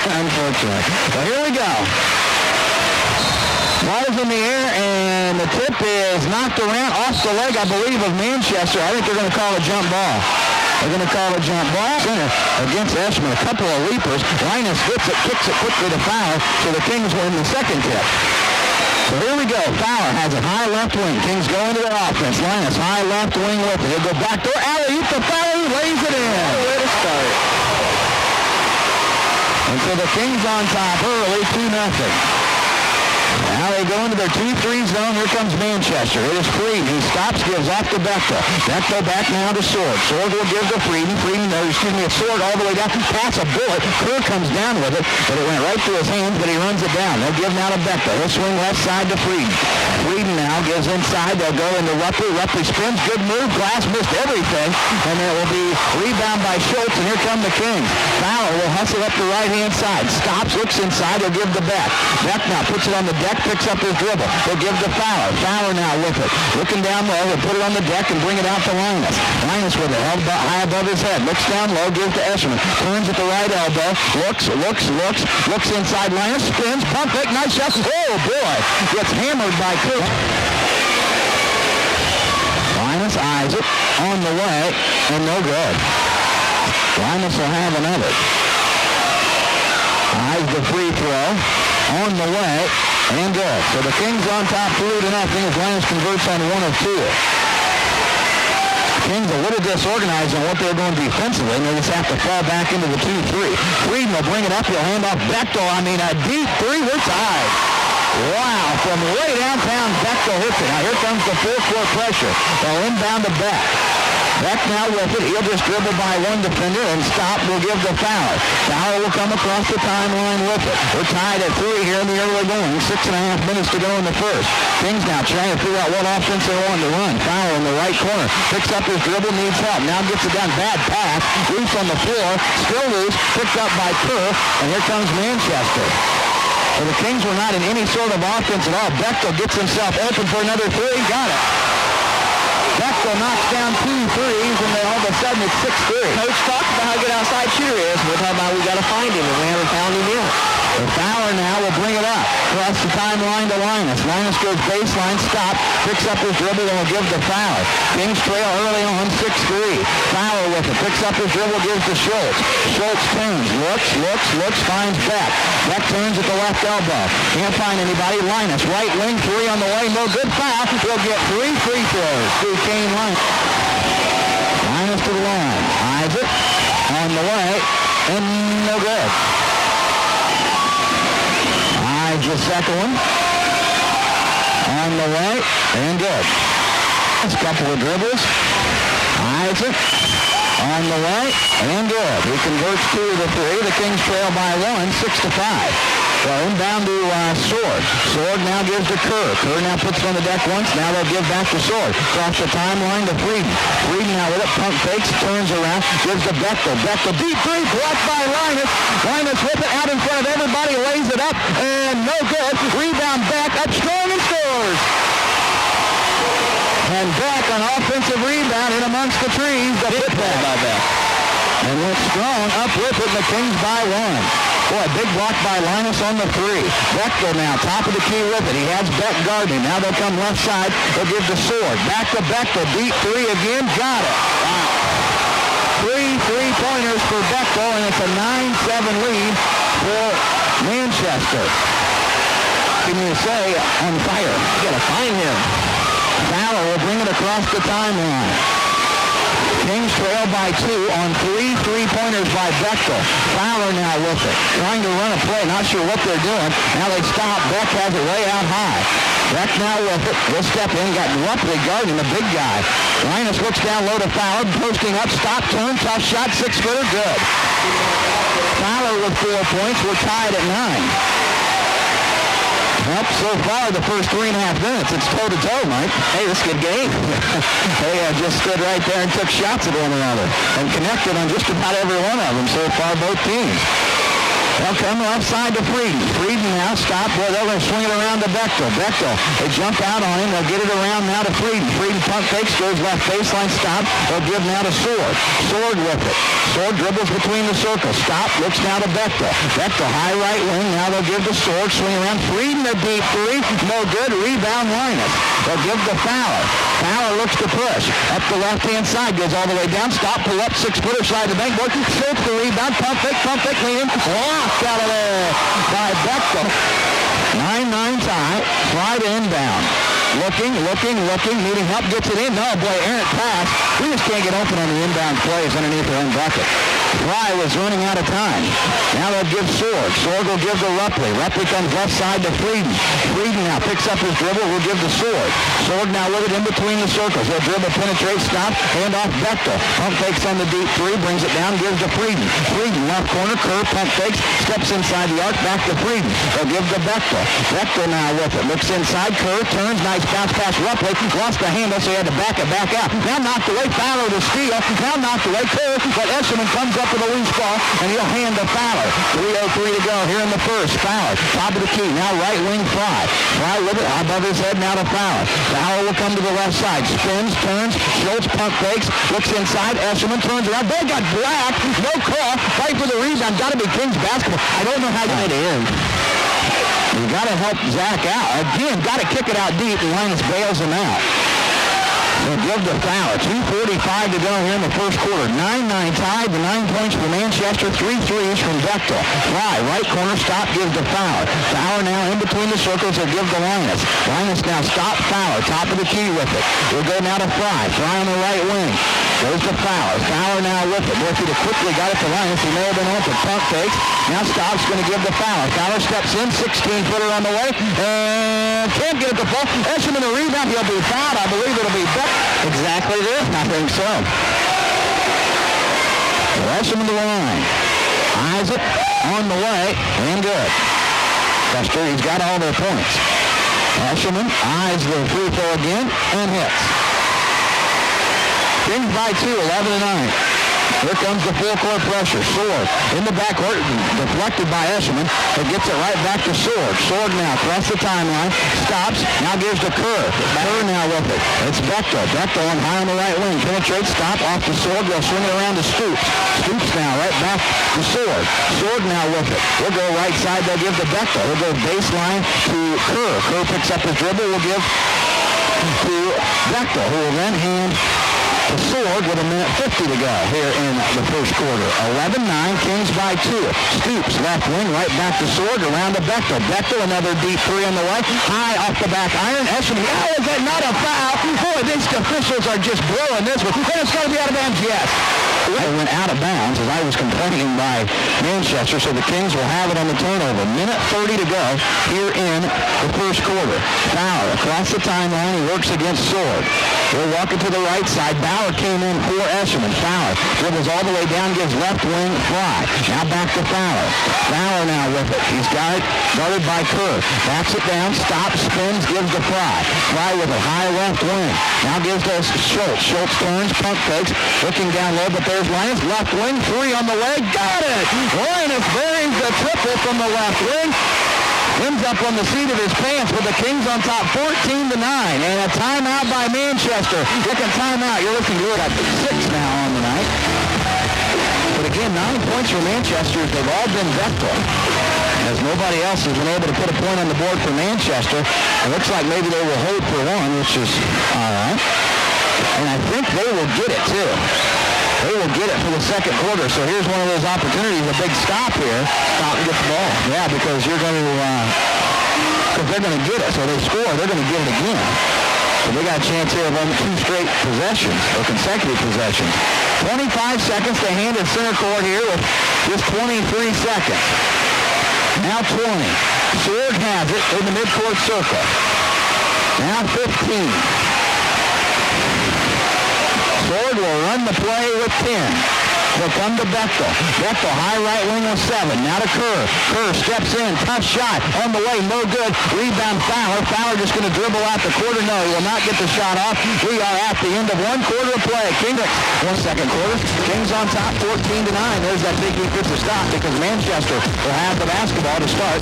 unfortunately. Well, here we go. Ball's in the air, and the tip is knocked around off the leg, I believe, of Manchester. I think they're going to call a jump ball. They're going to call a jump ball. Center against Eshman. A couple of leapers. Linus hits it, kicks it quickly to Fowler, so the Kings win the second tip. So here we go. Fowler has a high left wing. Kings go into the offense. Linus, high left wing with it. He'll go back door. Alley-oop to Fowler. He lays it in. Way to start. And so the Kings on top early, 2-0. Now they go into their 2-3 zone. Here comes Manchester. It is Frieden. He stops, gives off to Bechtel. Bechtel back now to Sword. Sword will give to Frieden. Sword all the way down. Pass a bullet. Kerr comes down with it, but it went right through his hands, but he runs it down. They'll give now to Bechtel. He'll swing left side to Frieden. Frieden now gives inside. They'll go into Ruppy. Ruppy spins. Good move. Glass missed everything, and there will be rebound by Schultz, and here come the Kings. Fowler will hustle up the right-hand side. Stops, looks inside. He'll give to Beck. Beck now puts it on the deck, picks up his dribble. He'll give to Fowler. Fowler now with it. Looking down low, he'll put it on the deck and bring it out to Linus. Linus with it held high above his head. Looks down low, gives to Escherman. Turns at the right elbow. Looks inside Linus. Spins. Pump fake. Nice shot. Oh, boy. Gets hammered by Cook. Linus eyes it. On the way. And no good. Linus will have another. Eyes the free throw. On the way. And good. So the Kings on top 3-0 as Linus converts on 1 of 2. Kings a little disorganized on what they're doing defensively, and they just have to fall back into the 2-3. Frieden will bring it up. He'll hand off Bechtel. A deep three. We're tied. Wow. From way downtown, Bechtel hits it. Now here comes the full-court pressure. They'll inbound to Beck. Beck now with it. He'll just dribble by one defender and stop. Will give to Fowler. Fowler will come across the timeline with it. We're tied at 3 here in the early going. 6.5 minutes to go in the first. Kings now trying to figure out what offense they want to run. Fowler in the right corner. Picks up his dribble, needs help. Now gets it down. Bad pass. Loose on the floor. Still loose. Picked up by Kerr. And here comes Manchester. So the Kings were not in any sort of offense at all. Bechtel gets himself open for another three. Got it. Bechtel knocks down 2 threes, and then all of a sudden it's 6-3. Coach talked about how good outside shooter is. We're talking about we got to find him, and we haven't found him yet. The Fowler now will bring it up. Across the timeline to Linus. Linus goes baseline, stop, picks up his dribble, and will give to Fowler. Kings trail early on, 6-3. Fowler with it, picks up his dribble, gives to Schultz. Schultz turns, looks, finds Beck. Beck turns at the left elbow. Can't find anybody. Linus, right wing, 3 on the way, no good foul. He'll get 3 free throws through Kane Linus. Linus to the line. Eyes it, on the way, and no good. The second one on the way and good. That's a couple of dribbles. Eyes it on the way and good. He converts 2 of the 3. The Kings trail by 1, 6-5. Well, inbound to Sword. Sword now gives to Kerr. Kerr now puts it on the deck once. Now they'll give back to Sword. Across the timeline to Frieden. Frieden now with it. Pump fakes. Turns around. Gives to Bechtel. Bechtel. Deep three. Blocked by Linus. Linus with it out in front of everybody. Lays it up. And no good. Rebound back. Up strong and scores. And back on offensive rebound in amongst the trees. The hit by Beck. And went strong up with it. The Kings by 1. Boy, big block by Linus on the 3. Bechtel now, top of the key with it. He has Beck guarding. Now they'll come left side. They'll give the Sword. Back to Bechtel. Deep 3 again. Got it. Wow. 3 3-pointers for Bechtel, and it's a 9-7 lead for Manchester. Can you say on fire? You gotta find him. Fowler will bring it across the timeline. Kings trail by 2 on 3 3-pointers by Bechtel. Fowler now with it. Trying to run a play. Not sure what they're doing. Now they stop. Beck has it way out high. Beck now with it. Will step in. Got roughly guarding the big guy. Linus looks down low to Fowler. Posting up. Stop. Turn. Tough shot. 6-footer. Good. Fowler with 4 points. We're tied at 9. Well, so far, the first 3.5 minutes, it's toe-to-toe, Mike. Hey, this is a good game. They just stood right there and took shots at one another and connected on just about every one of them so far, both teams. They'll come left side to Frieden. Frieden now stop. Boy, they're going to swing it around to Bechtel. Bechtel, they jump out on him. They'll get it around now to Frieden. Frieden pump fakes, goes left baseline, stop. They'll give now to Sword. Sword with it. Sword dribbles between the circles. Stop, looks now to Bechtel. Bechtel, high right wing. Now they'll give to Sword. Swing around. Frieden, a deep three. No good. Rebound, Linus. They'll give to Fowler. Fowler looks to push. Up the left-hand side. Goes all the way down. Stop, pull up, 6-footer side of the backboard. Schultz the rebound. Pump fake, clean. Locked out of there by Bechtel. 9-9 tie. Slide inbound. Looking, needing help, gets it in. No, boy, errant pass. We just can't get open on the inbound plays underneath their own bucket. Fry was running out of time. Now they'll give Sword. Sword will give to Rupley. Rupley comes left side to Frieden. Frieden now picks up his dribble, will give to Sword. Sword now with it in between the circles. They'll dribble, penetrate, stop, hand off Bechtel. Pump fakes on the deep three, brings it down, gives to Frieden. Frieden, left corner, curve, pump fakes, steps inside the arc, back to Frieden. They'll give to Bechtel. Bechtel now with it. Looks inside, curve, turns, nice bounce pass, Rupley. Lost the handle, so he had to back it back out. Now knocked away, Fowler to steal. Now knocked away, curve, but Eshelman comes up with a loose ball, and he'll hand to Fowler. 3:03 to go here in the first. Fowler, top of the key. Now right wing Fry. Fry with it above his head now to Fowler. Fowler will come to the left side. Spins, turns, Schultz pump fakes, looks inside. Eshelman turns around. They got black. No call. Fight for the rebound. Got to be Kings basketball. I don't know how to get it in. You got to help Zach out. Again, got to kick it out deep, and Linus bails him out. They'll give to Fowler. 2:45 to go here in the first quarter. 9-9 tied. The 9 points for Manchester. 3 threes from Bechtel. Fry, right corner, stop, gives to Fowler. Fowler now in between the circles. They'll give to Linus. Linus now stop Fowler. Top of the key with it. We'll go now to Fry. Fry on the right wing. Goes to Fowler. Fowler now with it. Boy, if he'd have quickly got it to Linus, he may have been open. Pump fakes. Now stops, going to give to Fowler. Fowler steps in. 16-footer on the way. And can't get it to fall. Eshelman the rebound. He'll be fouled. I believe it'll be Bechtel. Exactly this. I think so. Eshelman to the line. Eyes it on the way. And good. Chester, he's got all their points. Eshelman eyes the free throw again and hits. Kings by 2, 11-9. Here comes the full court pressure. Sword in the backcourt, deflected by Eshelman. It gets it right back to Sword. Sword now across the timeline. Stops. Now gives to Kerr. Kerr now with it. It's Bechtel. Bechtel on high on the right wing. Penetrates. Stop off the Sword. They'll swing it around to Stoops. Stoops now right back to Sword. Sword now with it. We'll go right side. They'll give to Bechtel. We'll go baseline to Kerr. Kerr picks up his dribble. We'll give to Bechtel, who will then hand the Sword with 1:50 to go here in the first quarter. 11-9, Kings by 2. Stoops, left wing, right back to Sword, around to Bechtel. Bechtel, another deep three on the way. High off the back iron. Eshelman, how is that not a foul? Boy, these officials are just blowing this one. And it's going to be out of bounds, yes. It went out of bounds, as I was complaining, by Manchester, so the Kings will have it on the turnover. 1:30 to go here in the first quarter. Fowler across the timeline. He works against Sword. We're walking to the right side. Bauer came in for Eshelman. Fowler dribbles all the way down, gives left wing Fry. Now back to Fowler. Fowler now with it. He's got it guarded by Kerr. Backs it down, stops, spins, gives to Fry. Fry with a high left wing. Now gives to Schultz. Schultz turns, pump fakes, looking down low, but there's Linus. Left wing, three on the way. Got it! Linus brings the triple from the left wing. Ends up on the seat of his pants with the Kings on top 14-9. And a timeout by Manchester. Second timeout. You're listening to it at 6 now on the night. But again, 9 points for Manchester. They've all been Bechtel, as nobody else has been able to put a point on the board for Manchester. It looks like maybe they will hold for one, which is all right. And I think they will get it, too. They will get it for the second quarter. So here's one of those opportunities, a big stop here. Stop and get the ball. Yeah, because you're going to, because they're going to get it. So they score, they're going to get it again. So they got a chance here of 2 straight possessions, or consecutive possessions. 25 seconds to hand in center court here with just 23 seconds. Now 20. Sword has it in the midcourt circle. Now 15. Sword will run the play with 10. They'll come to Bechtel. Bechtel, high right wing of 7. Now to Kerr. Kerr steps in. Tough shot. On the way. No good. Rebound Fowler. Fowler just going to dribble out the quarter. No, he will not get the shot off. We are at the end of one quarter of play. Kings, 1 second quarter. Kings on top 14-9. There's that big defensive stop because Manchester will have the basketball to start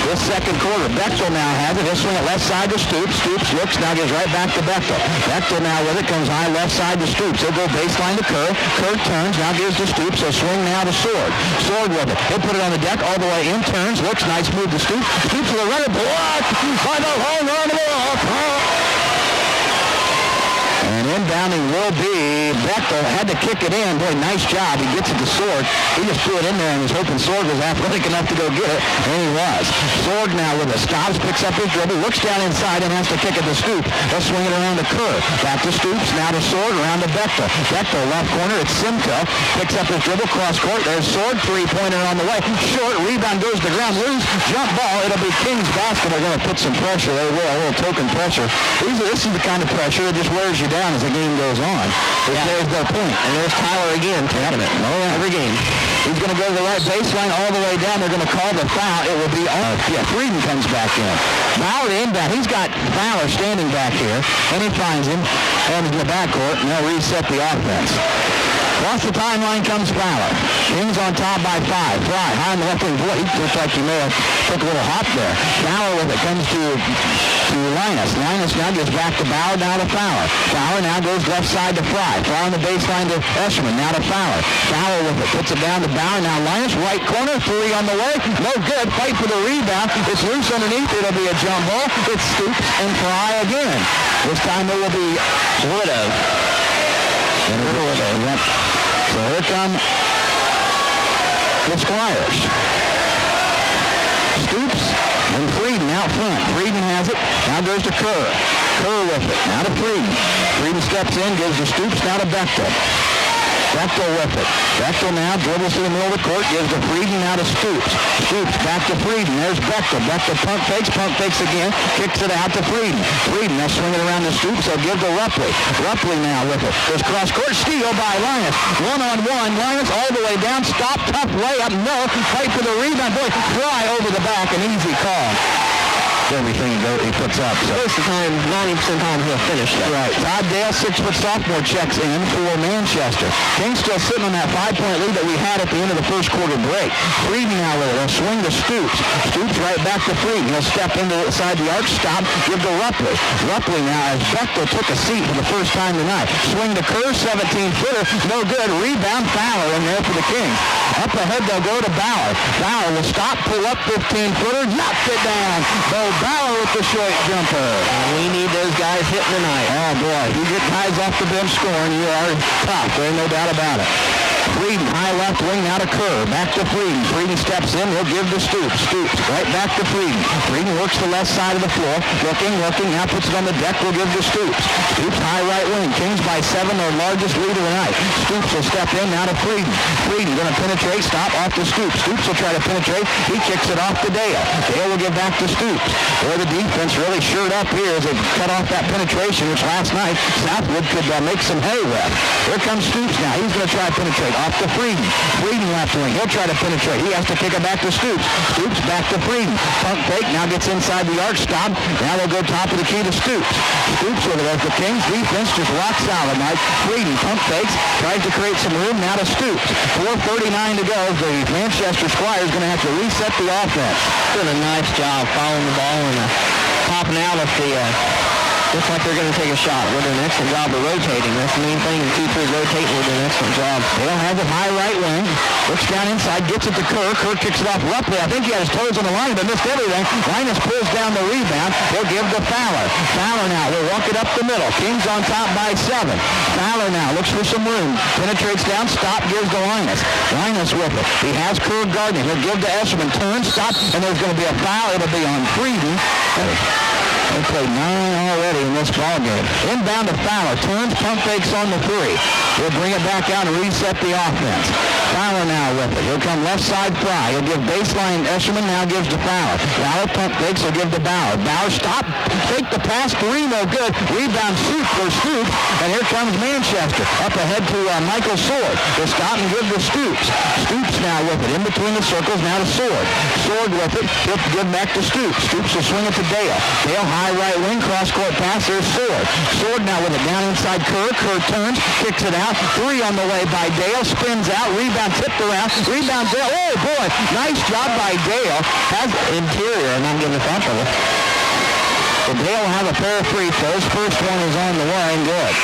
this second quarter. Bechtel now has it. He'll swing it left side to Stoops. Stoops looks, now gives right back to Bechtel. Bechtel now with it, comes high left side to Stoops. He'll go baseline to Kerr. Kerr turns, now gives to Stoops. He'll swing now to Sword. Sword with it. He'll put it on the deck all the way in, turns, looks, nice move to Stoops. Stoops with a runner, blocked by the home run ball. And inbounding will be Bechtel. Had to kick it in. Boy, nice job. He gets it to Sword. He just threw it in there and was hoping Sword was athletic enough to go get it. And he was. Sword now with it. Stops, picks up his dribble, looks down inside and has to kick it to Stoops. They'll swing it around to Kerr. Back to Stoops. Now to Sword. Around to Bechtel. Bechtel left corner. It's Simcoe. Picks up his dribble. Cross court. There's Sword. Three-pointer on the way. Short. Rebound goes to the ground. Loose. Jump ball. It'll be Kings basketball. They're going to put some pressure. They will. A little token pressure. This is the kind of pressure that just wears you down as the game goes on. There's their point. And there's Tyler again, tapping it. Oh, yeah. Every game. He's going to go to the right baseline all the way down. They're going to call the foul. It will be Frieden comes back in. Bauer inbound. He's got Fowler standing back here, and he finds him. And in the backcourt, and they'll reset the offense. Across the timeline comes Fowler. Kings on top by 5. Fry, high on the left wing. Boy, he looks like he may have took a little hop there. Fowler with it comes to Linus. Linus now gets back to Bauer, now to Fowler. Fowler now goes left side to Fry. Fry on the baseline to Escherman, now to Fowler. Fowler with it, puts it down to Bauer. Now Linus, right corner, 3 on the way. No good, fight for the rebound. It's loose underneath, it'll be a jump ball. It's Stoops and Fry again. This time it will be Woodov. So here come the Squires. Stoops and Frieden out front. Frieden has it. Now goes to Kerr. Kerr with it. Now to Frieden. Frieden steps in, gives to Stoops. Now to Bechtel. Bechtel with it. Bechtel now dribbles to the middle of the court, gives to Frieden, now to Stoops. Stoops back to Frieden. There's Bechtel. Bechtel pump fakes again, kicks it out to Frieden. Frieden now swinging around to Stoops, they'll give to Rupley. Rupley now with it. There's cross-court steal by Linus. One-on-one. Linus all the way down. Stop, tough layup. No. Fight for the rebound. Boy, Fry over the back. An easy call. Everything he puts up. So most of the time, 90% of the time he'll finish that. Right. Todd Dale, 6-foot sophomore, checks in for Manchester. Kings still sitting on that 5-point lead that we had at the end of the first quarter break. Frieden now with it. He'll swing to Stoops. Stoops right back to Frieden. He'll step inside the arc, stop, give to Rupley. Rupley now as Bechtel took a seat for the first time tonight. Swing to Kerr, 17-footer. No good. Rebound, Fowler in there for the Kings. Up ahead, they'll go to Bauer. Bauer will stop, pull up 15-footer, knocks it down. Bauer with the short jumper. We need those guys hitting tonight. Oh, boy. You get guys off the bench scoring, you are tough. There's no doubt about it. Frieden, high left wing, now to Kerr. Back to Frieden. Frieden steps in. He'll give to Stoops. Stoops, right back to Frieden. Frieden works the left side of the floor. Looking. Now puts it on the deck. Will give to Stoops. Stoops, high right wing. Kings by 7, their largest lead of the night. Stoops will step in, now to Frieden. Frieden going to penetrate. Stop off to Stoops. Stoops will try to penetrate. He kicks it off to Dale. Dale will give back to Stoops. Boy, the defense really shored up here as they cut off that penetration, which last night Southwood could make some hay with. Here comes Stoops now. He's going to try to penetrate. Off to Frieden. Frieden left wing. He'll try to penetrate. He has to kick it back to Stoops. Stoops back to Frieden. Pump fake. Now gets inside the arc. Stop. Now they'll go top of the key to Stoops. Stoops with it as the Kings defense just rock solid, Mike. Frieden pump fakes. Tries to create some room. Now to Stoops. 4:39 to go. The Manchester Squires going to have to reset the offense. Doing a nice job following the ball and popping out of the just like they're going to take a shot. We're doing an excellent job of rotating. That's the main thing. The 2-3 rotating. We're doing an excellent job. They don't have the high right wing. Looks down inside. Gets it to Kerr. Kerr kicks it off Rupley. I think he had his toes on the line, but missed everything. Linus pulls down the rebound. He'll give to Fowler. Fowler now will walk it up the middle. Kings on top by 7. Fowler now looks for some room. Penetrates down. Stop. Gives to Linus. Linus with it. He has Kerr guarding. He'll give to Escherman. Turn. Stop. And there's going to be a foul. It'll be on Frieden. They played 9 already in this ball game. Inbound to Fowler. Turns, pump fakes on the 3. He'll bring it back out and reset the offense. Fowler now with it. He'll come left side Fry. He'll give baseline Escherman. Now gives to Fowler. Fowler pump fakes. He'll give to Bauer. Bauer stop. Fake the pass. 3 no good. Rebound shoot for Stoops. And here comes Manchester. Up ahead to Michael Sword. He'll stop and give to Stoops. Stoops now with it. In between the circles. Now to Sword. Sword with it. He'll give back to Stoops. Stoops will swing it to Dale. Dale high right wing. Cross-court pass. There's Sword. Sword now with it. Down inside Kerr. Kerr turns. Kicks it out. 3 on the way by Dale. Spins out. Rebound tipped around. Rebound Dale. Oh, boy. Nice job by Dale. Has interior. And I'm getting the foul trouble. So Dale will have a pair of free throws. First one is on the way and good.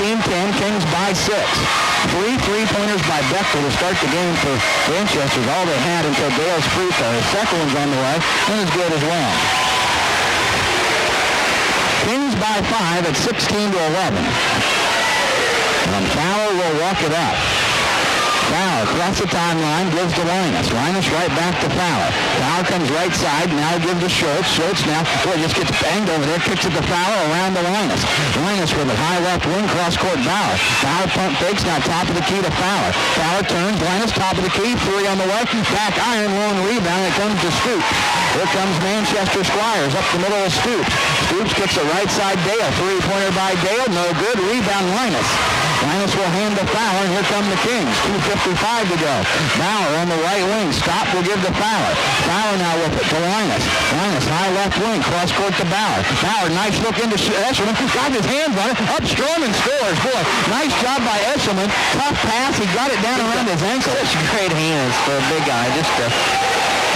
Team 10, Kings by 6. 3 3-pointers by Bechtel to start the game for Manchester. All they had until Dale's free throw. His second one's on the way and is good as well. Kings by 5 at 16-11. And Fowler will walk it up. Fowler across the timeline, gives to Linus. Linus right back to Fowler. Fowler comes right side, now gives to Schultz. Schultz now, boy, just gets banged over there, kicks it to Fowler around to Linus. Linus with a high left wing, cross-court Bauer. Fowler pump fakes, now top of the key to Fowler. Fowler turns, Linus top of the key, 3 on the way. Back iron, long rebound, it comes to Stoops. Here comes Manchester Squires up the middle of Stoops. Stoops kicks a right side Dale. 3-pointer by Dale, no good. Rebound Linus. Linus will hand to Fowler, and here come the Kings. 2:55 to go. Bauer on the right wing. Stop will give to Fowler. Fowler now with it to Linus. Linus high left wing. Cross court to Bauer. Bauer, nice look into Escherman. Got his hands on it. Up strong and scores. Boy, nice job by Escherman. Tough pass. He got it down around his ankle. Such great hands for a big guy.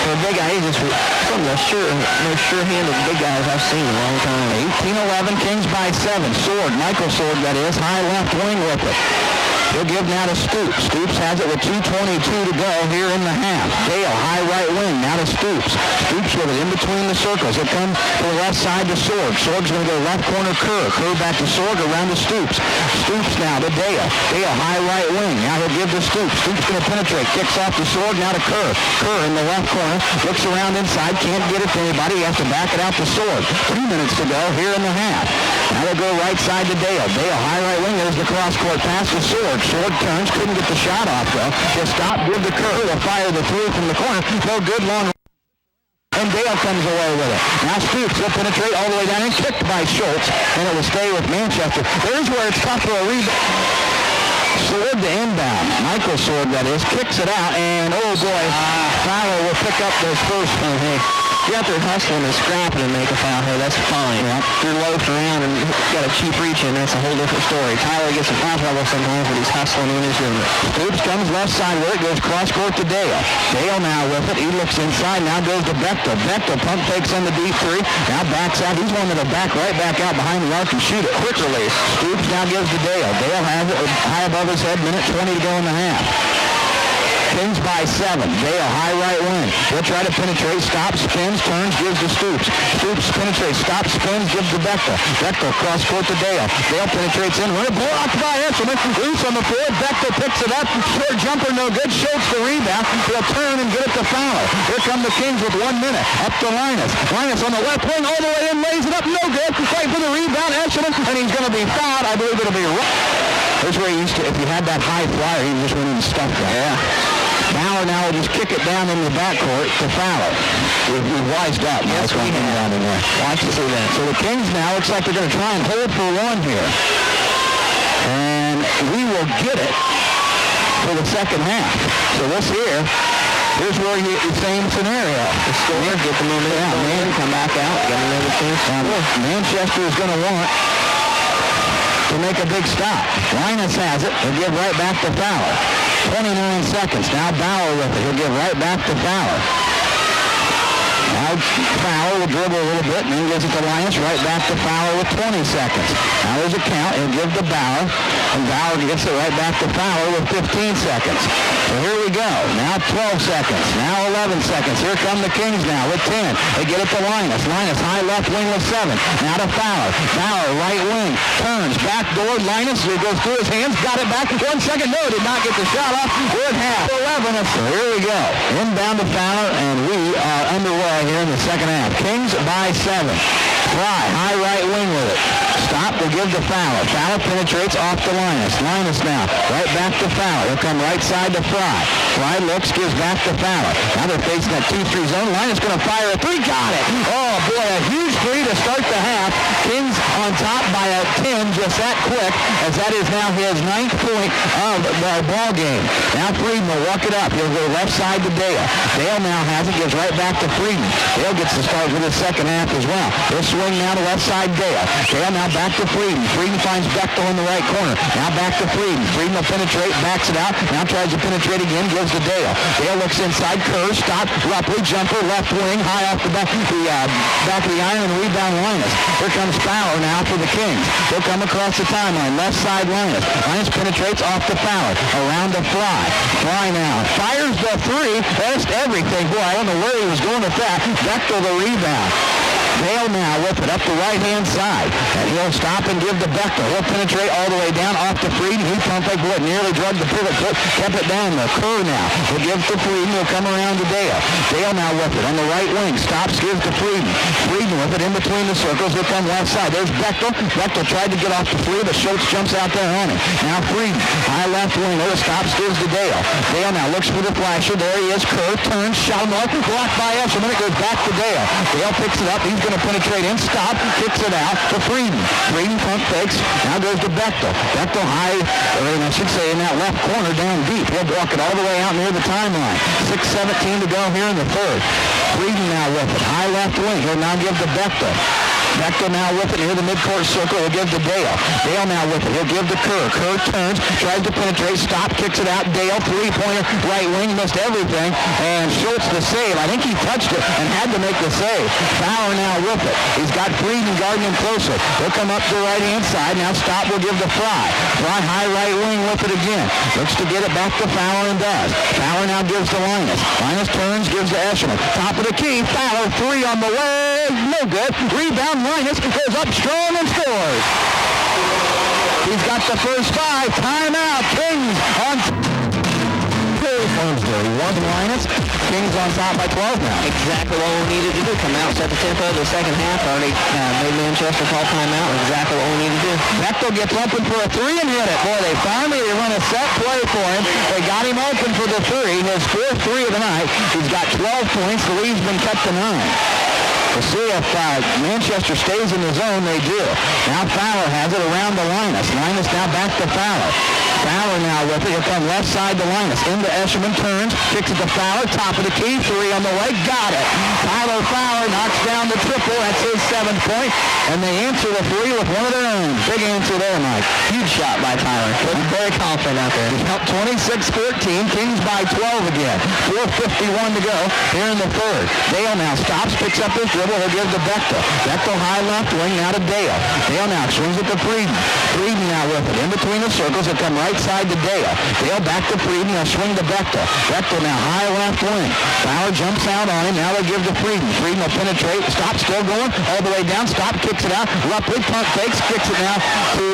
For a big guy, he's just some of the most sure-handed big guys I've seen in a long time. 18-11, Kings by 7. Sword, Michael Sword, that is. High left wing with it. He'll give now to Stoops. Stoops has it with 2:22 to go here in the half. Dale, high right wing, now to Stoops. Stoops with it in between the circles. It comes to the left side to Sword. Sword's going to go left corner Kerr. Kerr back to Sword, around to Stoops. Stoops now to Dale. Dale, high right wing. Now he'll give to Stoops. Stoops going to penetrate. Kicks off to Sword, now to Kerr. Kerr in the left corner. Looks around inside. Can't get it to anybody. He has to back it out to Sword. 2 minutes to go here in the half. Now they'll go right side to Dale. Dale, high right wing. There's the cross-court pass to Sword. Sword turns, couldn't get the shot off though. He'll stop, give the Kerr, will fire the 3 from the corner. No good, long. And Dale comes away with it. Now Stoops will penetrate all the way down and kicked by Schultz. And it will stay with Manchester. There's where it's tough for a rebound. Sword to inbound. Michael Sword, that is, kicks it out. And, oh boy, Fowler will pick up those first one. Hey, you have to hustling and scrapping and make a foul here. That's fine. Yeah. If you're loafing around and got a cheap reach in, that's a whole different story. Tyler gets a foul trouble sometimes, but he's hustling in his unit. Stoops comes left side where it goes cross court to Dale. Dale now with it. He looks inside. Now goes to Bechtel. Bechtel pump fakes on the deep 3. Now backs out. He's one that'll back right back out behind the arc and shoot it. Quick release. Stoops now gives to Dale. Dale has it high above his head. Minute 20 to go in the half. Kings by 7. Dale, high right wing. He'll try to penetrate. Stops, spins, turns, gives to Stoops. Stoops penetrates, stops, spins, gives to Bechtel. Bechtel cross court to Dale. Dale penetrates in. Runner blocked by Escherman. Loose on the floor. Bechtel picks it up. Short jumper, no good. Schultz the rebound. He'll turn and get it to Fowler. Here come the Kings with 1 minute. Up to Linus. Linus on the left wing, all the way in, lays it up. No good. Fight for the rebound. Escherman, and he's going to be fouled. I believe it'll be right. That's where he used to, if you had that high flyer, he just went in and stuffed that. Yeah. Bauer now will just kick it down in the backcourt to Fowler. We've wised up. Yes, we have. Down in there. Watch to see that. So the Kings now looks like they're going to try and hold for 1 here. And we will get it for the second half. So this here's where you get the same scenario. The score, get the momentum. Yeah, man, come back out, get another chance. Manchester is going to want to make a big stop. Linus has it. He'll give right back to Fowler. 29 seconds. Now Bauer with it. He'll give right back to Fowler. Now Fowler will dribble a little bit and then gives it to Linus. Right back to Fowler with 20 seconds. Now there's a count. He'll give to Bauer. And Bauer gets it right back to Fowler with 15 seconds. So here we go. Now 12 seconds. Now 11 seconds. Here come the Kings now with 10. They get it to Linus. Linus high left wing with 7. Now to Fowler. Fowler right wing. Turns. Backdoor. Linus. He goes through his hands. Got it back. 1 second. No, did not get the shot off. We're at half. 11. So here we go. Inbound to Fowler, and we are underway play here in the second half. Kings by 7. Fry, high right wing with it. Stop will give to Fowler. Fowler penetrates off to Linus. Linus now, right back to Fowler. He'll come right side to Fry. Fry looks, gives back to Fowler. Now they're facing that 2-3 zone. Linus going to fire a 3. Got it. Oh, boy, a huge 3 to start the half. Kings on top by a 10 just that quick, as that is now his 9th point of the ball game. Now Frieden will walk it up. He'll go left side to Dale. Dale now has it, gives right back to Frieden. Dale gets the start for the second half as well. He'll swing now to left side Dale. Dale now back to Frieden. Frieden finds Bechtel in the right corner. Now back to Frieden. Frieden will penetrate, backs it out. Now tries to penetrate again, gives to Dale. Dale looks inside, Kerr, stop, Rupley, jumper, left wing, high off the back of the iron, rebound Linus. Here comes Fowler now for the Kings. He'll come across the timeline, left side Linus. Linus penetrates off to Fowler, around to Fry. Fry now fires the 3, best everything. Boy, I don't know where he was going with that. Bechtel the rebound. Dale now with it up the right-hand side. And he'll stop and give to Bechtel. He'll penetrate all the way down off to Frieden. He pumped like what nearly drugged the pivot foot. Kept it down there. Kerr now will give to Frieden. He'll come around to Dale. Dale now with it on the right wing. Stops, gives to Frieden. Frieden with it in between the circles. He'll come left side. There's Bechtel. Bechtel tried to get off the 3, but Schultz jumps out there on him. Now Frieden. High left wing. There stops, gives to Dale. Dale now looks for the flasher. There he is. Kerr turns. Shot him off. Blocked by Eshelman. It goes back to Dale. Dale picks it up. He's going to penetrate in, stop, kicks it out to Frieden. Frieden pump fakes, now goes to Bechtel. Bechtel high, or I should say in that left corner down deep. He'll walk it all the way out near the timeline. 6:17 to go here in the third. Frieden now with it, high left wing. He'll now give to Bechtel. Bechtel now with it near the midcourt circle. He'll give to Dale. Dale now with it. He'll give to Kerr. Kerr turns, tries to penetrate, stop, kicks it out. Dale, three-pointer, right wing, missed everything. And Schultz the save. I think he touched it and had to make the save. Fowler now with it. He's got Frieden guarding him closer. He'll come up to the right-hand side. Now stop will give to Fry. Fry high right wing with it again. Looks to get it back to Fowler and does. Fowler now gives to Linus. Linus turns, gives to Eshelman. Top of the key. Fowler, 3 on the way. No good. Rebound. Linus goes up strong and scores. He's got the first 5. Timeout. Kings on one Linus. Kings on top by 12 now. Exactly what we needed to do. Come out, set the tempo of the second half. Already made Manchester call timeout. Exactly what we need to do. Bechtel gets open for a 3 and hit it. Boy, they run a set play for him. They got him open for the 3. His 4th 3 of the night. He's got 12 points. The lead's been cut to 9. We'll see if Manchester stays in the zone. They do. Now Fowler has it around to Linus. Linus now back to Fowler. Fowler now with it. He'll come left side to Linus. Into Eshelman, turns, kicks it to Fowler. Top of the key. 3 on the way. Got it. Tyler Fowler knocks down the triple. That's his 7th point. And they answer the 3 with one of their own. Big answer there, Mike. Huge shot by Tyler. Very confident out there. He's helped 26-14. Kings by 12 again. 4:51 to go here in the third. Dale now stops, picks up his dribble. He'll give to Bechtel. Bechtel high left wing now to Dale. Dale now swings it to Frieden. Frieden now with it. In between the circles, he'll come right side to Dale. Dale back to Frieden. He'll swing to Bechtel. Bechtel now high left wing. Fowler jumps out on him. Now they give to Frieden. Frieden will penetrate. Stop, still going. All the way down. Stop, kicks it out. Rupley pump fakes. Kicks it now to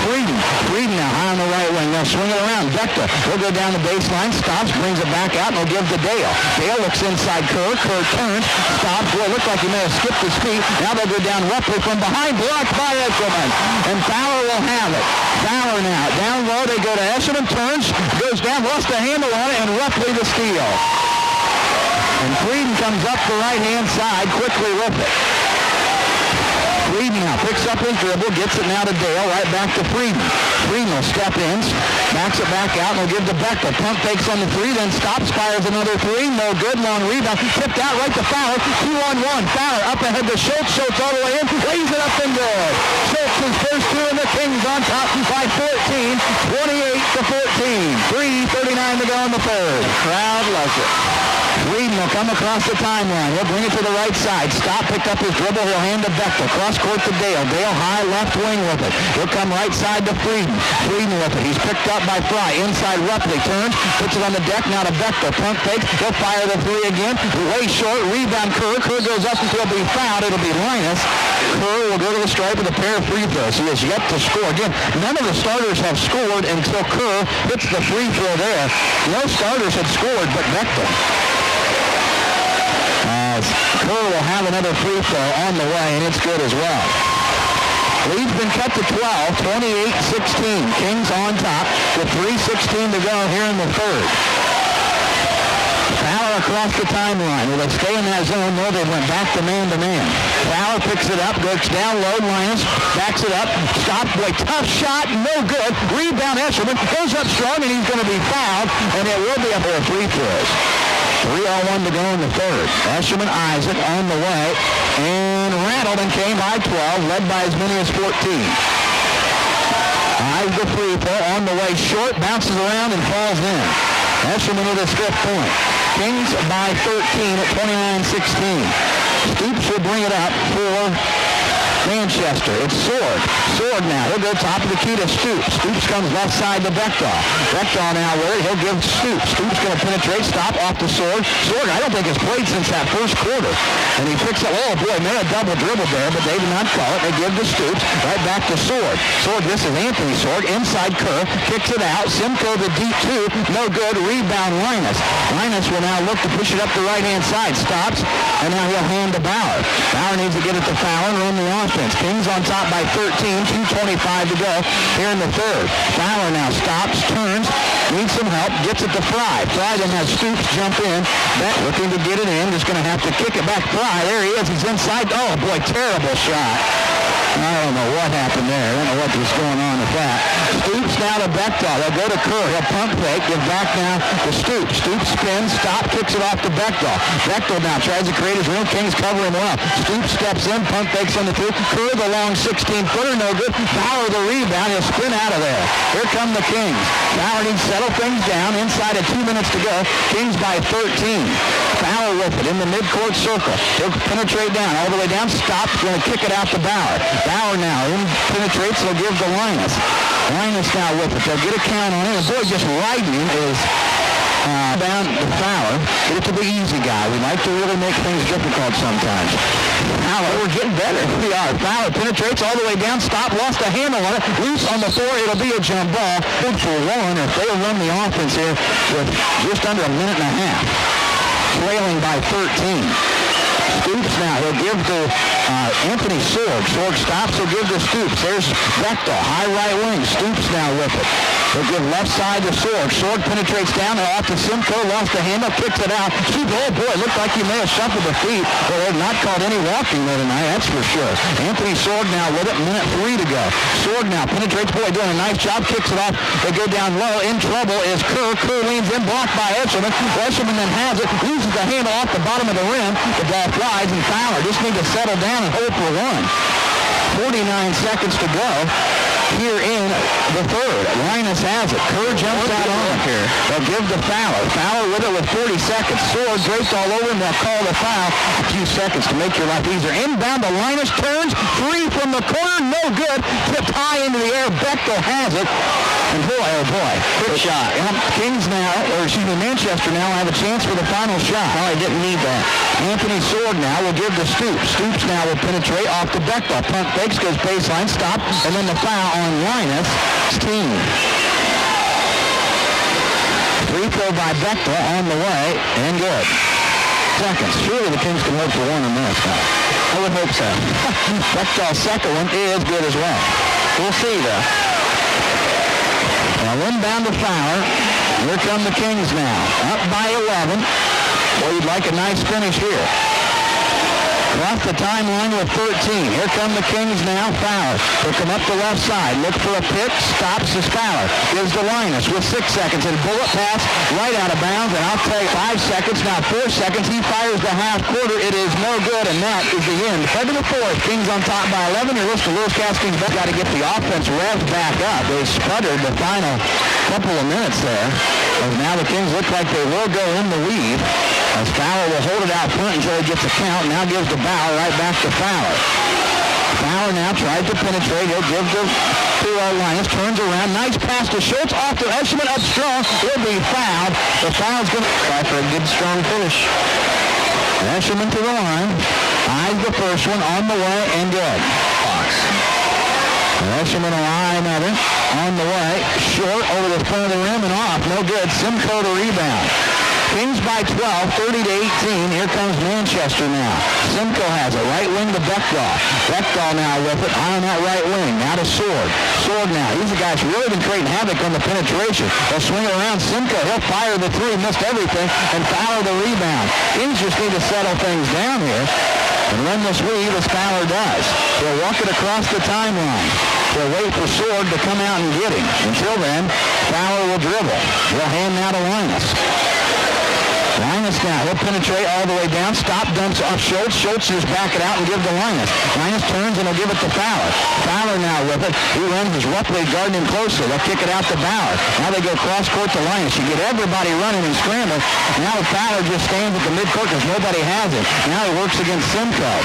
Frieden. Frieden now high on the right wing. They'll swing it around. Bechtel will go down the baseline. Stops, brings it back out, and will give to Dale. Dale looks inside Kerr. Kerr turns. Stops. Boy, looks like he may have skipped his feet. Now they'll go down Rupley from behind. Blocked by Eshelman. And Fowler will have it. Fowler now. Down low, they go to Eshelman. Turns. Goes down. Lost the handle on it. And Rupley the steal. And Frieden comes up the right-hand side. Quickly with it. Frieden now picks up his dribble, gets it now to Dale, right back to Frieden. Frieden will step in, backs it back out, and will give to Bechtel. Pump fakes on the 3, then stops, fires another 3. No good, long rebound. Tipped out right to Fowler. 2-on-1. Fowler up ahead to Schultz. Schultz all the way in, lays it up and good. Schultz's first 2 and the Kings on top by 14, 28-14. 3:39 to go in the third. The crowd loves it. Frieden will come across the timeline. He'll bring it to the right side. Stop, picked up his dribble. He'll hand to Bechtel. Cross court to Dale. Dale high left wing with it. He'll come right side to Frieden. Frieden with it. He's picked up by Fry. Inside Rupley. Turns. Puts it on the deck. Now to Bechtel. Pump fakes. He'll fire the 3 again. Way short. Rebound Kerr. Kerr goes up. He'll be fouled. It'll be Linus. Kerr will go to the stripe with a pair of free throws. He has yet to score. Again, none of the starters have scored until Kerr hits the free throw there. No starters had scored but Bechtel. as Kerr will have another free throw on the way, and it's good as well. Lead's been cut to 12, 28-16. Kings on top with 3:16 to go here in the third. Fowler across the timeline. Will they stay in that zone? No, they went back to man-to-man. Fowler picks it up, goes down low. Linus backs it up. Stop. Boy, tough shot. No good. Rebound. Escherman goes up strong, and he's going to be fouled, and it will be up for free throws. 3:01 to go in the third. Escherman eyes it on the way, and Rattleman came by 12, led by as many as 14. Eyes the free throw on the way short, bounces around and falls in. Escherman with his fifth point. Kings by 13 at 29-16. Stoops will bring it up for Manchester. It's Sword. Sword now. He'll go top of the key to Stoops. Stoops comes left side to Beckdahl. Beckdahl now with it. He'll give Stoops. Stoops going to penetrate. Stop off to Sword. Sword, I don't think has played since that first quarter. And he picks up. Oh, boy, made a double dribble there, but they did not call it. They give to Stoops. Right back to Sword. Sword, this is Anthony Sword. Inside Kerr. Kicks it out. Simcoe the deep two. No good. Rebound Linus. Linus will now look to push it up the right-hand side. Stops. And now he'll hand to Bauer. Bauer needs to get it to Fowler and run the offense. Kings on top by 13, 2:25 to go here in the third. Fowler now stops, turns, needs some help, gets it to Fry. Fry then has Stoops jump in. Beck looking to get it in, just going to have to kick it back. Fry, there he is, he's inside. Oh boy, terrible shot. I don't know what happened there. I don't know what was going on with that. Stoops now to Beckdahl. They'll go to Kerr. He'll pump fake. Give back now to Stoops. Stoops spins. Stop. Kicks it off to Beckdahl. Beckdahl now tries to create his room. Kings cover him well. Stoops steps in. Pump fakes on the two. Kerr the long 16-footer. No good. Bauer the rebound. He'll spin out of there. Here come the Kings. Bauer needs to settle things down. Inside of 2 minutes to go. Kings by 13. Fowler with it in the midcourt circle. He'll penetrate down. All the way down. Stops. Going to kick it out to Bauer. Bauer now penetrates. They'll give to Linus. Linus now with it. They'll get a count on it. The boy just riding is down to Fowler. Get it to the easy guy. We like to really make things difficult sometimes. Fowler, we're getting better. We are. Fowler penetrates all the way down. Stop. Lost a handle on it. Loose on the floor. It'll be a jump ball. Good for one if they'll run the offense here with just under a minute and a half. Trailing by 13. Stoops now. He'll give to Anthony Sword. Sword stops. He'll give to Stoops. There's Beckdahl. High right wing. Stoops now with it. He'll give left side to Sword. Sword penetrates down and off to Simcoe. Lost the handle. Kicks it out. Stoops. Oh, boy. Looked like he may have shuffled the feet. Well, they've not called any walking there tonight. That's for sure. Anthony Sword now with it. Minute 3 to go. Sword now penetrates. Boy, doing a nice job. Kicks it off. They go down low. In trouble is Kerr. Kerr leans in. Blocked by Escherman. Escherman then has it. Loses the handle off the bottom of the rim. The ball flies, and Fowler just need to settle down and hold for one. 49 seconds to go here in the third. Linus has it. Kerr jumps out on it here. They'll give to Fowler. Fowler with it with 40 seconds. Sword draped all over him. They'll call the foul. A few seconds to make your life easier. Inbound to Linus. Turns. 3 from the corner. No good. Tipped high into the air. Beckdahl has it. And boy, oh boy. Quick shot. Kings now, or excuse me, Manchester now have a chance for the final shot. Oh, I didn't need that. Anthony Sword now will give to Stoops. Stoops now will penetrate off to Beckdahl. Pump fakes, goes baseline, stop, and then the foul on Linus. 16. Free throw by Beckdahl on the way, and good. Seconds. Surely the Kings can hope for one in this. I would hope so. Beckdahl's second one is good as well. We'll see, though. Now inbound to Fowler. Here come the Kings now. Up by 11. Boy, you'd like a nice finish here. Across the timeline with 13. Here come the Kings now. Fowler. He'll come up the left side. Look for a pick. Stops his Fowler. Gives to Linus with 6 seconds. And bullet pass right out of bounds. And I'll tell you, 5 seconds. Now 4 seconds. He fires the half quarter. It is no good. And that is the end. 7 to 4. Kings on top by 11. Your list of Lewis Casting got to get the offense revved back up. They sputtered the final couple of minutes there. As now the Kings look like they will go in the lead. As Fowler will hold it out front until he gets a count. Now gives to Bauer right back to Fowler. Fowler now tries to penetrate. He'll give to Linus. Turns around. Nice pass to Schultz. Off to Escherman. Up strong. He'll be fouled. The foul's going to try for a good strong finish. Escherman to the line. Eyes the first one on the way and good. Fox. Escherman will eye another. On the way. Short over the front of the rim and off. No good. Simcoe to rebound. Kings by 12, 30-18. Here comes Manchester now. Simcoe has it. Right wing to Beckdahl. Beckdahl now with it. On that right wing. Now to Sword. Sword now. He's the guy who's really been creating havoc on the penetration. They'll swing it around. Simcoe, he'll fire the three. Missed everything. And Fowler the rebound. Kings just need to settle things down here and run this weave as Fowler does. He'll walk it across the timeline. He'll wait for Sword to come out and get him. Until then, Fowler will dribble. He'll hand now to Linus. Linus now, he'll penetrate all the way down. Stop, dumps off Schultz. Schultz just back it out and give to Linus. Linus turns and he'll give it to Fowler. Fowler now with it. He runs his roughly guarding him closer. They'll kick it out to Bauer. Now they go cross court to Linus. You get everybody running and scrambling. Now Fowler just stands at the midcourt because nobody has it. Now he works against Simcoe.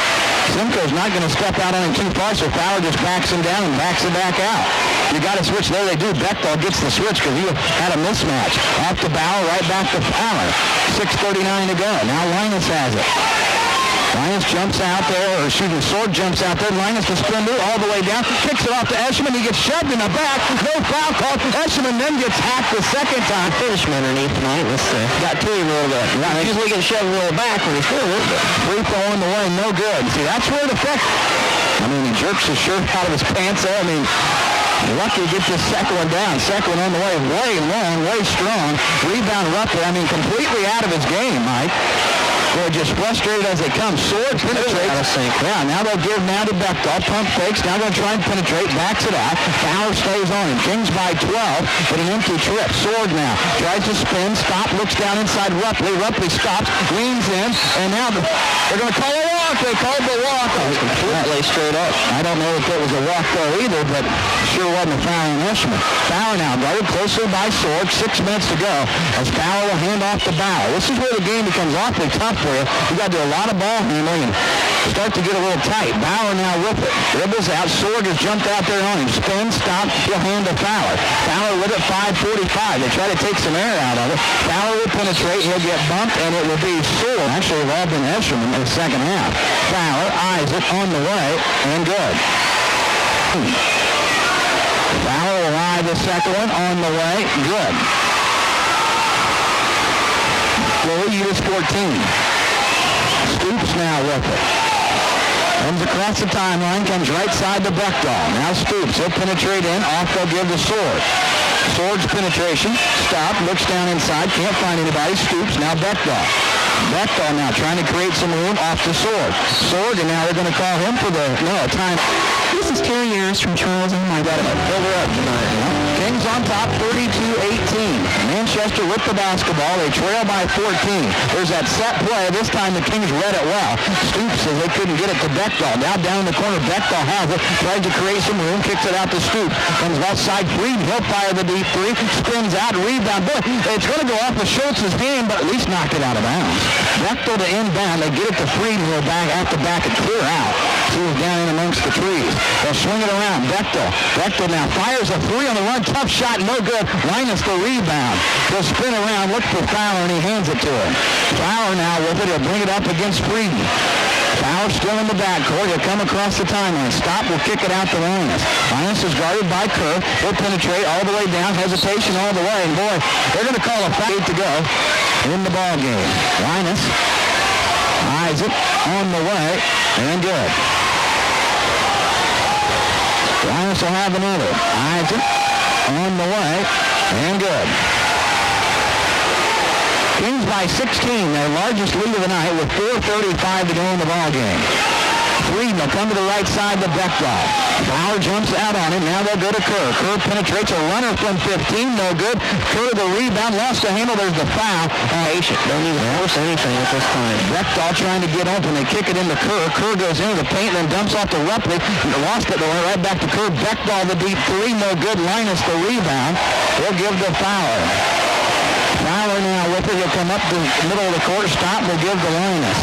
Simcoe's not going to step out on him too far, so Fowler just backs him down and backs him back out. You got to switch. There they do. Beckdahl gets the switch because he had a mismatch. Off to Bauer, right back to Fowler. 6:39 to go. Now Linus has it. Linus jumps out there, or shooting Sword jumps out there. Linus to spin move all the way down. Kicks it off to Eshelman. He gets shoved in the back. No foul call. Eshelman then gets hacked the second time. Finishman underneath tonight. Let's see. Got to him a little bit. Right. Usually get shoved a little back when he's still a little bit. Free throw in the way. No good. See, that's where it affects. I mean, he jerks his shirt out of his pants there. I mean, you're lucky to get this second one down. Second one on the way. Way long, way strong. Rebound roughly. I mean, completely out of his game, Mike. They're just frustrated as they come. Sword penetrates. Yeah, now they'll give now to Beckdahl. Pump fakes. Now going to try and penetrate. Backs it out. Fowler stays on him. Kings by 12, but an empty trip. Sword now tries to spin. Stop. Looks down inside Rupley. Rupley stops. Leans in. And now they're going to call a walk. They called the walk. Completely straight up. I don't know if it was a walk though either, but sure wasn't a foul on Eshelman. Fowler now guarded closely by Sword. 6 minutes to go as Fowler will hand off to Bauer. This is where the game becomes awfully tough for you. You got to do a lot of ball handling and start to get a little tight. Bauer now with it. Dribbles out. Sword has jumped out there on him. Spin, stop. He'll hand to Fowler. Fowler with it. 5:45. They try to take some air out of it. Fowler will penetrate. He'll get bumped, and it will be Sword. Actually, they've all been Eshelman in the second half. Fowler eyes it on the way, and good. Fowler will eye the second one on the way. Good. Well, lead is 14. Stoops now with it. Comes across the timeline, comes right side to Beckdahl. Now Stoops, he'll penetrate in, off they'll give the Sword. Sword's penetration, stop, looks down inside, can't find anybody. Stoops, now Beckdahl. Beckdahl now trying to create some room off the Sword. Sword, and now they're going to call him for the, time. This is Terry Ayers from Charles and my brother. Over up tonight. Kings on top, 32-18. Manchester with the basketball. They trail by 14. There's that set play. This time the Kings read it well. Stoops says they couldn't get it to Beckdahl. Now down in the corner, Beckdahl has it. Tries to create some room. Kicks it out to Stoops. Comes left side, Frieden. He'll fire the deep three. Spins out, rebound. Boy, it's going to go off of Schultz's hand, but at least knock it out of bounds. Beckdahl to inbound. They get it to Frieden. He'll have to back it clear out. He was down in amongst the trees. They'll swing it around. Beckdahl now fires a three on the run. Tough shot, no good. Linus the rebound. He'll spin around, look for Fowler, and he hands it to him. Fowler now with it. He'll bring it up against Frieden. Fowler still in the backcourt. He'll come across the timeline. Stop. Will kick it out to Linus. Linus is guarded by Kerr. He'll penetrate all the way down. Hesitation all the way. And boy, they're going to call a foul. 8 to go in the ball game. Linus eyes it on the way. And good. Linus will have another. Eyes it on the way. And good. Kings by 16, their largest lead of the night with 4:35 to go in the ball game. Frieden will come to the right side to Beckdahl. Fowler jumps out on him. Now they'll go to Kerr. Kerr penetrates a runner from 15. No good. Kerr the rebound. Lost the handle. There's the foul. Patient. Don't even force anything at this time. Beckdahl trying to get open. They kick it into Kerr. Kerr goes into the paint and then dumps off to Rupley. Lost it. Right back to Kerr. Beckdahl the deep three. No good. Linus the rebound. They'll give to Fowler. Fowler now with it. He'll come up to the middle of the court. Stop. Will give to Linus.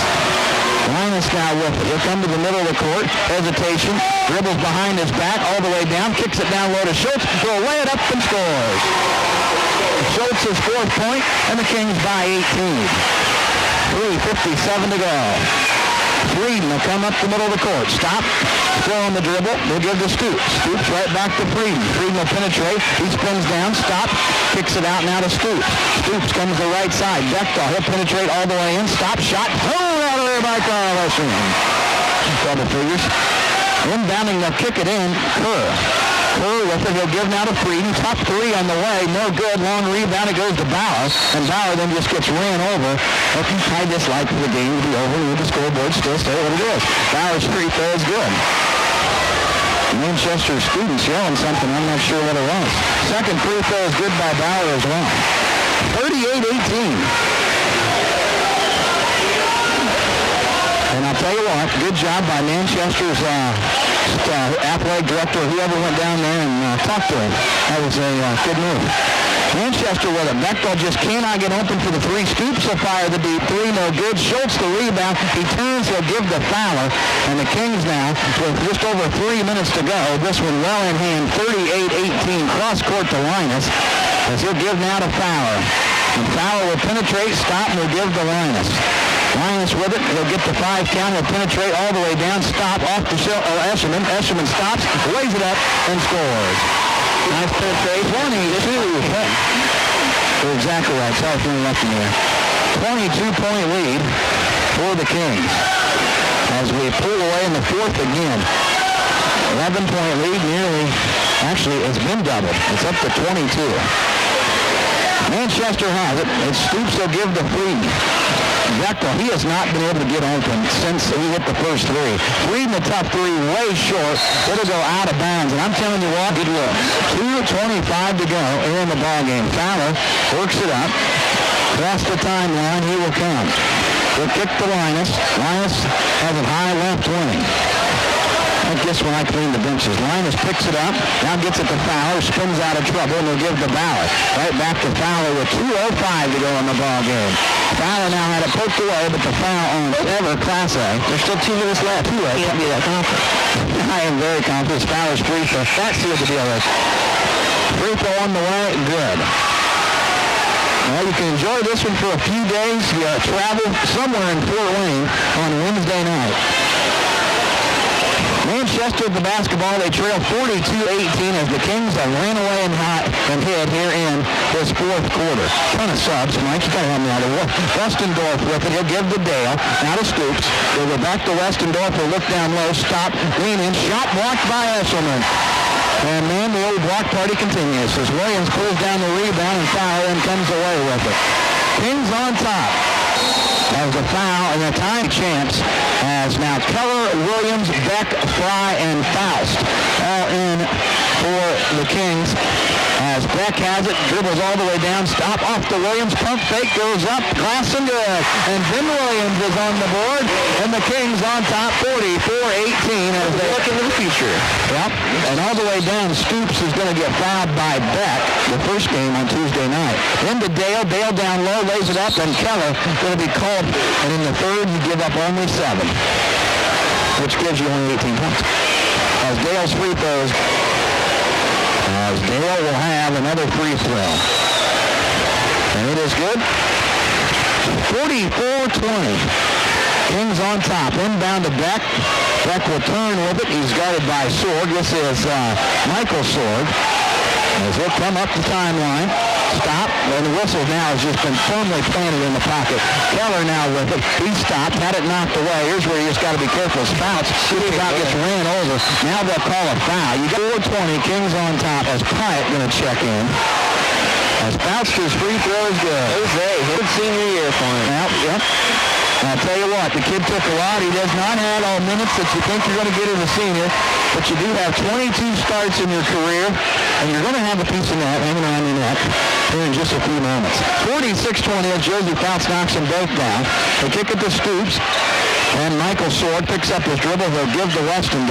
Linus now with it. He'll come to the middle of the court. Hesitation. Dribbles behind his back all the way down. Kicks it down low to Schultz. He'll lay it up and scores. Schultz's fourth point, and the Kings by 18. 3:57 to go. Frieden will come up the middle of the court. Stop. Still on the dribble. They'll give to Stoops. Stoops right back to Frieden. Frieden will penetrate. He spins down. Stop. Kicks it out now to Stoops. Stoops comes to the right side. Bechtel. He'll penetrate all the way in. Stop. Shot. Thrown out of there by Carl Eshelman. Double figures. Inbounding. They'll kick it in. Kerr with it. He'll give now to Frieden. Top three on the way. No good. Long rebound. It goes to Bauer. And Bauer then just gets ran over. I just like for the game to be over with the scoreboard still stay what it is. Bauer's free throw is good. Manchester students yelling something. I'm not sure what it was. Second free throw is good by Bauer as well. 38-18. And I'll tell you what, good job by Manchester's athletic director, whoever went down there and talked to him. That was a good move. Manchester with it. Bechtel just cannot get open for the three. Stoops will fire the deep three. No good. Schultz the rebound. He turns. He'll give the Fowler. And the Kings now, with just over 3 minutes to go, this one well in hand, 38-18. Cross court to Linus. As he'll give now to Fowler. And Fowler will penetrate, stop, and will give to Linus. Linus with it. He'll get the 5 count. He'll penetrate all the way down. Stop off to Eshelman. Eshelman stops, lays it up, and scores. Nice penetration. 22. You're exactly right. Sorry for interrupting there. 22-point lead for the Kings. As we pull away in the fourth again. 11-point lead nearly. Actually, it's been doubled. It's up to 22. Manchester has it. It's Stoops will give to Frieden. Bechtel, he has not been able to get open since he hit the first three. Frieden, the top three, way short. It'll go out of bounds. And I'm telling you what, good look. 2:25 to go in the ballgame. Fowler works it up. Across the timeline, he will come. He'll kick to Linus. Linus has it high left wing. I guess when I clean the benches. Linus picks it up, now gets it to Fowler, spins out of trouble, and will give to Bauer. Right back to Fowler with 2:05 to go in the ball game. Fowler now had it poked away, but the foul on ever Class A. There's still 2 minutes left. Can't be that confident. I am very confident. Fowler's free throw. That's what the deal is. Free throw on the way, good. Well, you can enjoy this one for a few days. You travel somewhere in Fort Wayne on Wednesday night. Manchester with the basketball, they trail 42-18 as the Kings have ran away and hit here in this fourth quarter. Ton of subs. Mike, you got to help me out of it. Westendorf with it. He'll give to Dale. Now to Stoops. They'll go back to Westendorf. He'll look down low. Stop. Lean in. Shot blocked by Eshelman. And man, the old block party continues as Williams pulls down the rebound and Fowler and comes away with it. Kings on top. That was a foul and a time champs as now Keller, Williams, Beck, Fry, and Faust all in for the Kings. As Beck has it, dribbles all the way down, stop off the Williams, pump fake, goes up, glass and good. And Ben Williams is on the board, and the Kings on top 44-18 as they look into the future. Yep, and all the way down, Stoops is going to get fouled by Beck, the first game on Tuesday night. Then to Dale, Dale down low, lays it up, and Keller going to be called. And in the third, you give up only 7, which gives you only 18 points. As Dale's free throws, as Dale will have another free throw. And it is good. 44-20. Kings on top. Inbound to Beck. Beck will turn with it. He's guarded by Sorg. This is Michael Sorg. As he'll come up the timeline. Stop. And the whistle now has just been firmly planted in the pocket. Keller now with it. He stopped. Had it knocked away. Here's where you just got to be careful. Spouts. About gets ran over. Now they'll call a foul. You got 4:20. Kings on top. As Pyatt going to check in. As Bounster's free throw is good. Jose, good senior year for him. Yep. I'll tell you what, the kid took a lot. He does not have all minutes that you think you're going to get as a senior, but you do have 22 starts in your career, and you're going to have a piece of that hanging on your neck here in just a few moments. 46-20 as Josie Fouts knocks them both down. They kick it to Stoops, and Michael Sword picks up his dribble. He'll give to Weston.